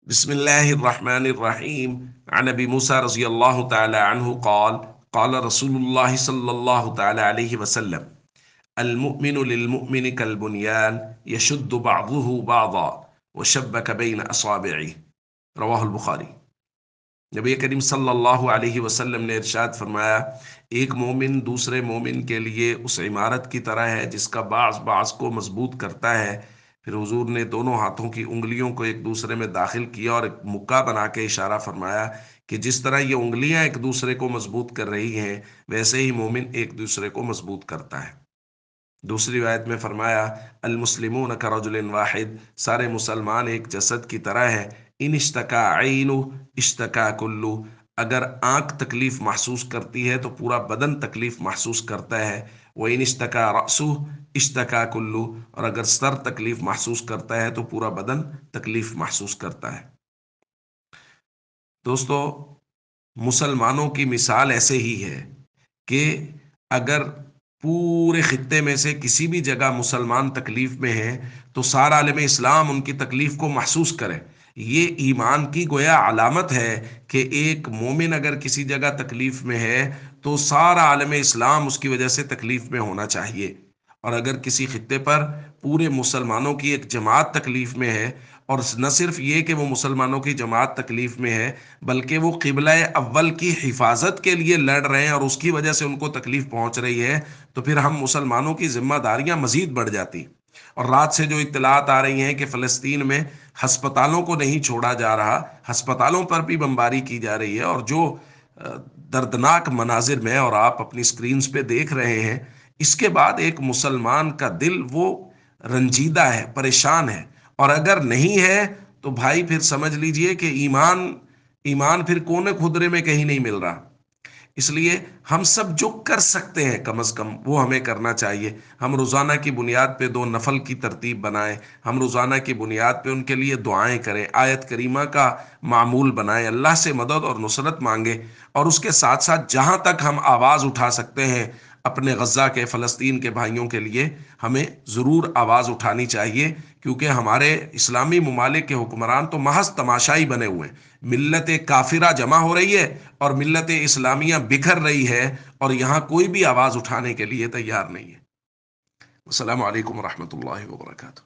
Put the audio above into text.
بسم الله الرحمن الرحيم. عن ابي موسى رضي الله تعالى عنه قال قال رسول الله صلى الله تعالى عليه وسلم: المؤمن للمؤمن كالبنيان يشد بعضه بعضا وشبك بين اصابعه. رواہ البخاری. نبی کریم صلی اللہ علیہ وسلم نے ارشاد فرمایا، ایک مومن دوسرے مومن کے لیے اس عمارت کی طرح ہے جس کا بعض بعض کو مضبوط کرتا ہے۔ پھر حضور نے دونوں ہاتھوں کی انگلیوں کو ایک دوسرے میں داخل کیا اور ایک مکہ بنا کے اشارہ فرمایا کہ جس طرح یہ انگلیاں ایک دوسرے کو مضبوط کر رہی ہیں، ویسے ہی مومن ایک دوسرے کو مضبوط کرتا ہے۔ دوسری روایت میں فرمایا، المسلمون کرجل واحد، سارے مسلمان ایک جسد کی طرح ہے۔ ان اشتکا عین اشتکا کلو، اگر آنکھ تکلیف محسوس کرتی ہے تو پورا بدن تکلیف محسوس کرتا ہے۔ وہ ان اشتکا رأسو اشتکا کلو، اور اگر سر تکلیف محسوس کرتا ہے تو پورا بدن تکلیف محسوس کرتا ہے۔ دوستو، مسلمانوں کی مثال ایسے ہی ہے کہ اگر پورے خطے میں سے کسی بھی جگہ مسلمان تکلیف میں ہیں تو سارا عالم اسلام ان کی تکلیف کو محسوس کرے۔ یہ ایمان کی گویا علامت ہے کہ ایک مومن اگر کسی جگہ تکلیف میں ہے تو سارا عالم اسلام اس کی وجہ سے تکلیف میں ہونا چاہیے۔ اور اگر کسی خطے پر پورے مسلمانوں کی ایک جماعت تکلیف میں ہے، اور نہ صرف یہ کہ وہ مسلمانوں کی جماعت تکلیف میں ہے بلکہ وہ قبلہ اول کی حفاظت کے لیے لڑ رہے ہیں اور اس کی وجہ سے ان کو تکلیف پہنچ رہی ہے، تو پھر ہم مسلمانوں کی ذمہ داریاں مزید بڑھ جاتی۔ اور رات سے جو اطلاعات آ رہی ہیں کہ فلسطین میں ہسپتالوں کو نہیں چھوڑا جا رہا، ہسپتالوں پر بھی بمباری کی جا رہی ہے، اور جو دردناک مناظر میں اور آپ اپنی سکرینز پہ دیکھ رہے ہیں، اس کے بعد ایک مسلمان کا دل وہ رنجیدہ ہے، پریشان ہے۔ اور اگر نہیں ہے تو بھائی پھر سمجھ لیجئے کہ ایمان پھر کونے خدرے میں کہیں نہیں مل رہا۔ اس لیے ہم سب جو کر سکتے ہیں کم از کم وہ ہمیں کرنا چاہیے۔ ہم روزانہ کی بنیاد پہ 2 نفل کی ترتیب بنائیں، ہم روزانہ کی بنیاد پہ ان کے لیے دعائیں کریں، آیت کریمہ کا معمول بنائیں، اللہ سے مدد اور نصرت مانگیں، اور اس کے ساتھ ساتھ جہاں تک ہم آواز اٹھا سکتے ہیں اپنے غزہ کے، فلسطین کے بھائیوں کے لیے ہمیں ضرور آواز اٹھانی چاہیے، کیونکہ ہمارے اسلامی ممالک کے حکمران تو محض تماشائی بنے ہوئے ہیں۔ ملت کافرہ جمع ہو رہی ہے اور ملت اسلامیہ بکھر رہی ہے، اور یہاں کوئی بھی آواز اٹھانے کے لیے تیار نہیں ہے۔ السلام علیکم ورحمۃ اللہ وبرکاتہ۔